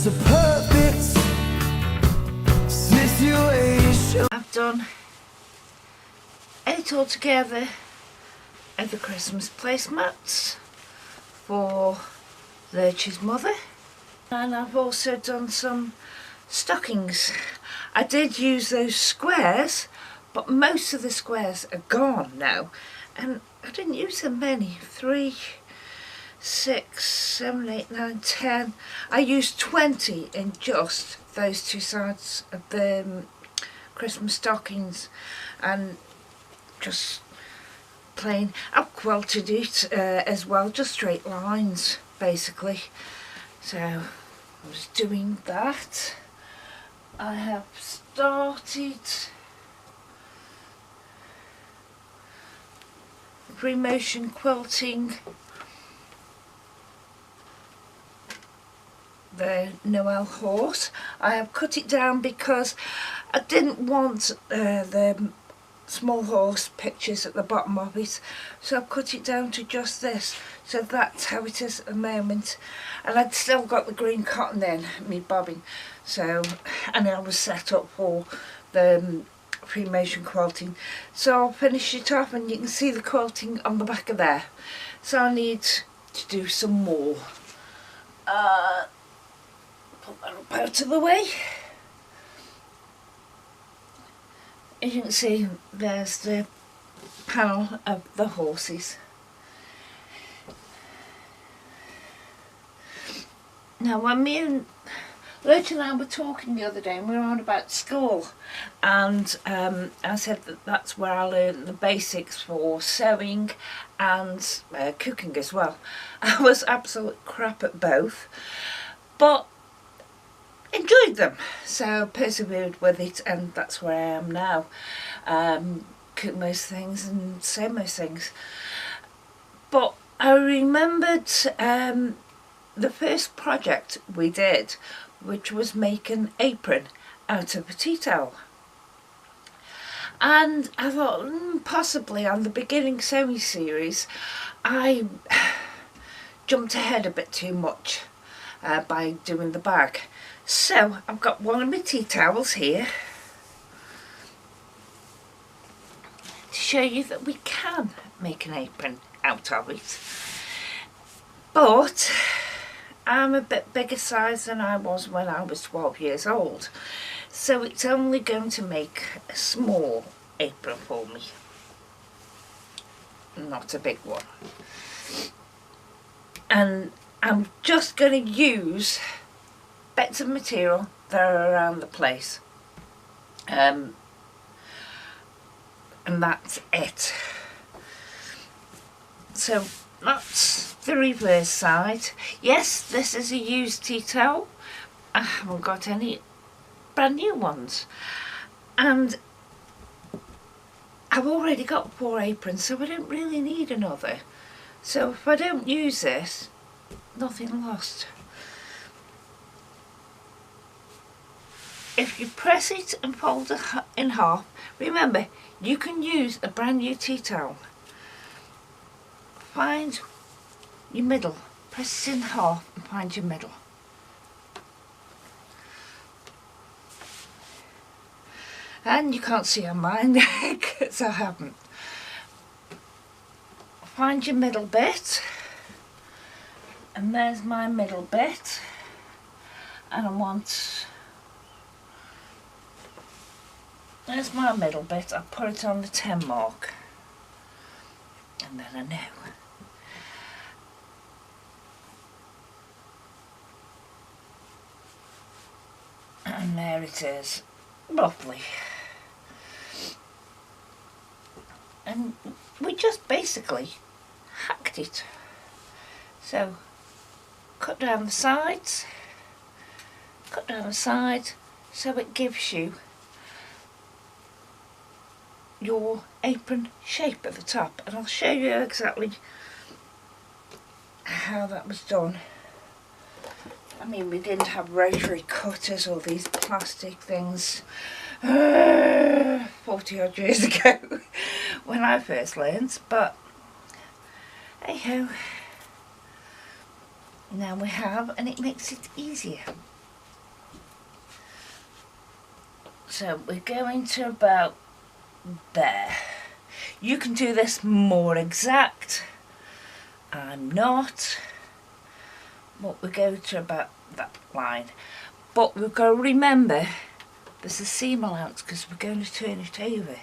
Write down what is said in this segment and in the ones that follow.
It's a perfect situation. I've done 8 altogether of the Christmas placemats for Lurch's mother, and I've also done some stockings. I did use those squares, but most of the squares are gone now, and I didn't use them many. 3, 6, 7, 8, 9, 10. I used 20 in just those 2 sides of the Christmas stockings, and just plain. I've quilted it as well, just straight lines basically. So I was doing that. I have started free motion quilting the Noel horse. I have cut it down because I didn't want the small horse pictures at the bottom of it, so I've cut it down to just this. So that's how it is at the moment, and I'd still got the green cotton in me bobbin, so, and I was set up for the free motion quilting. So I'll finish it off and you can see the quilting on the back of there. So I need to do some more. Put that up out of the way. As you can see, there's the panel of the horses. Now when me and Lurch and I were talking the other day, and we were on about school, and I said that that's where I learned the basics for sewing and cooking as well. I was absolute crap at both, but enjoyed them, so persevered with it, and that's where I am now. Cook most things and sew most things. But I remembered the first project we did, which was make an apron out of a tea towel. And I thought possibly on the beginning sewing series I jumped ahead a bit too much by doing the bag. So I've got one of my tea towels here to show you that we can make an apron out of it. But I'm a bit bigger size than I was when I was 12 years old. So it's only going to make a small apron for me, not a big one. And I'm just going to use bits of material that are around the place, and that's it. So that's the reverse side. Yes, this is a used tea towel. I haven't got any brand new ones, and I've already got 4 aprons, so I don't really need another. So if I don't use this, nothing lost. If you press it and fold it in half, remember you can use a brand new tea towel. Find your middle, press it in half and find your middle. And you can't see on mine because I haven't. Find your middle bit, and there's my middle bit, and I want, there's my middle bit. I put it on the 10 mark, and then I know. And there it is, roughly. And we just basically hacked it. So cut down the sides, so it gives you your apron shape at the top, and I'll show you exactly how that was done. I mean, we didn't have rotary cutters or these plastic things 40 odd years ago when I first learned, but hey ho, now we have, and it makes it easier. So we're going to about there. You can do this more exact. I'm not. But we go to about that line. But we've got to remember there's a seam allowance because we're going to turn it over.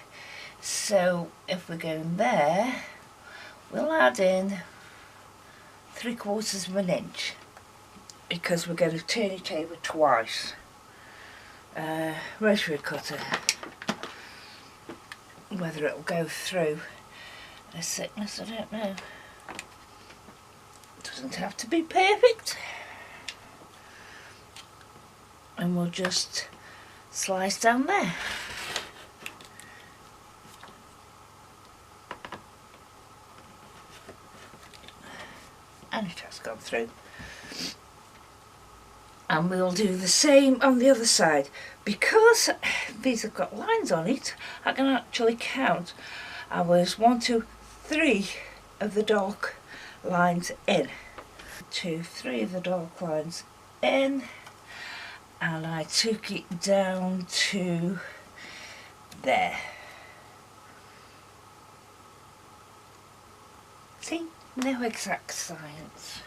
So if we're going there, we'll add in 3/4 of an inch because we're going to turn it over twice. Rotary cutter, whether it'll go through a thickness, I don't know. Doesn't have to be perfect. And we'll just slice down there. And it has gone through. And we'll do the same on the other side. Because these have got lines on it, I can actually count ours 1, 2, 3 of the dark lines in. 2, 3 of the dark lines in. And I took it down to there. See, no exact science.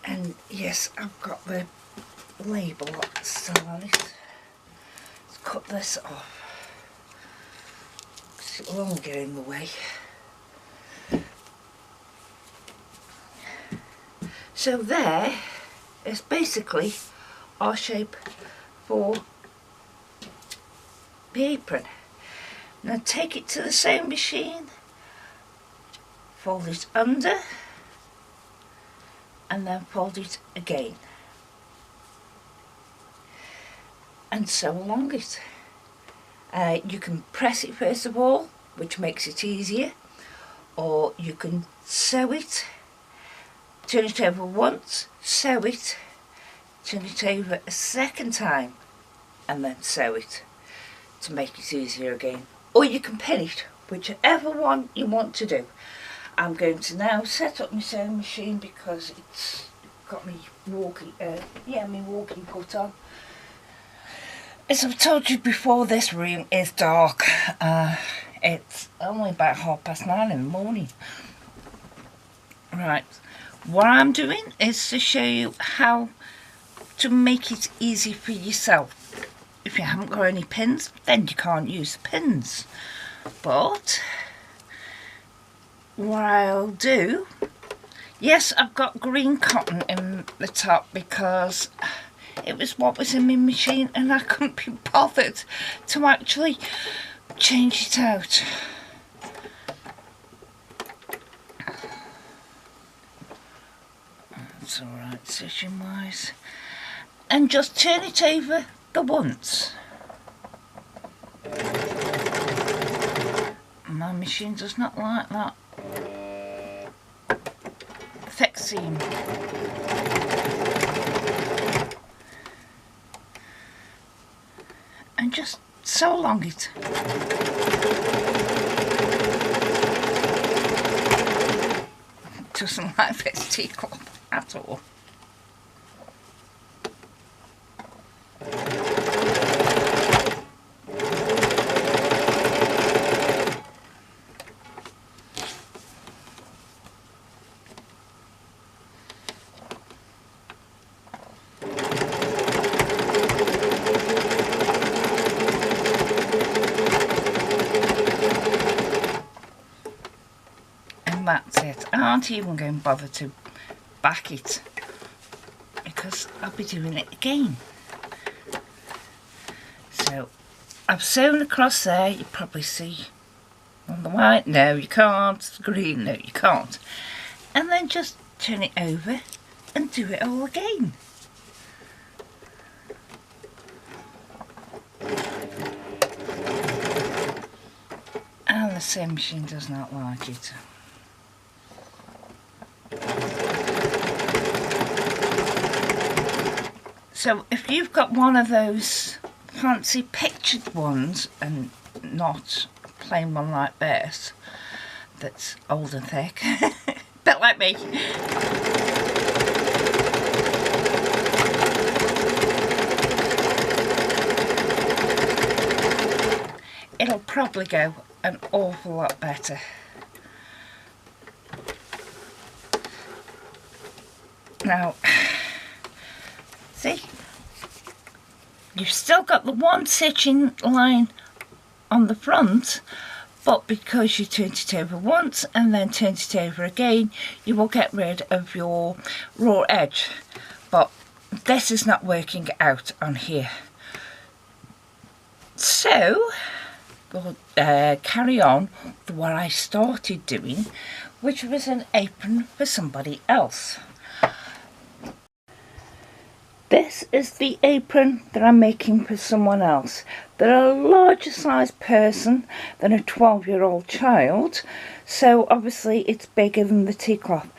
And yes, I've got the label still on it. Let's cut this off because it will only get in the way. So there is basically our shape for the apron. Now take it to the sewing machine, fold it under and then fold it again and sew along it. You can press it first of all, which makes it easier, or you can sew it, turn it over once, sew it, turn it over a second time and then sew it to make it easier again, or you can pin it, whichever one you want to do. I'm going to now set up my sewing machine because it's got me walking, my walking foot on. As I've told you before, this room is dark. It's only about 9:30 in the morning. Right, what I'm doing is to show you how to make it easy for yourself. If you haven't got any pins, then you can't use the pins. But what I'll do, yes, I've got green cotton in the top because it was what was in my machine and I couldn't be bothered to actually change it out. That's alright, session wise. And just turn it over the once. My machine does not like that thick seam. And just sew along it. Doesn't like this teacup at all. That's it. I aren't even going to bother to back it because I'll be doing it again. So I've sewn across there, you probably see on the white, no you can't, green, no you can't. And then just turn it over and do it all again. And the sewing machine does not like it. So if you've got one of those fancy pictured ones and not a plain one like this that's old and thick. Bit like me. It'll probably go an awful lot better. Now, see, you've still got the one stitching line on the front, but because you turned it over once and then turned it over again, you will get rid of your raw edge. But this is not working out on here. So we'll carry on with what I started doing, which was an apron for somebody else. This is the apron that I'm making for someone else. They're a larger size person than a 12-year-old child, so obviously it's bigger than the tea cloth.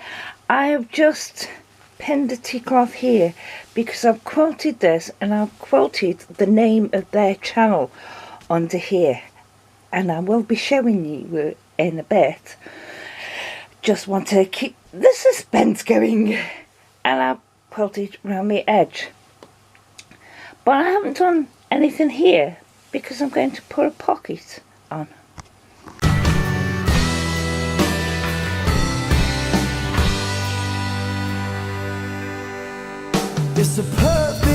I have just pinned the tea cloth here because I've quilted this and I've quilted the name of their channel under here, and I will be showing you in a bit. Just want to keep the suspense going, and I've quilted around the edge, but I haven't done anything here because I'm going to put a pocket on. It's a perfect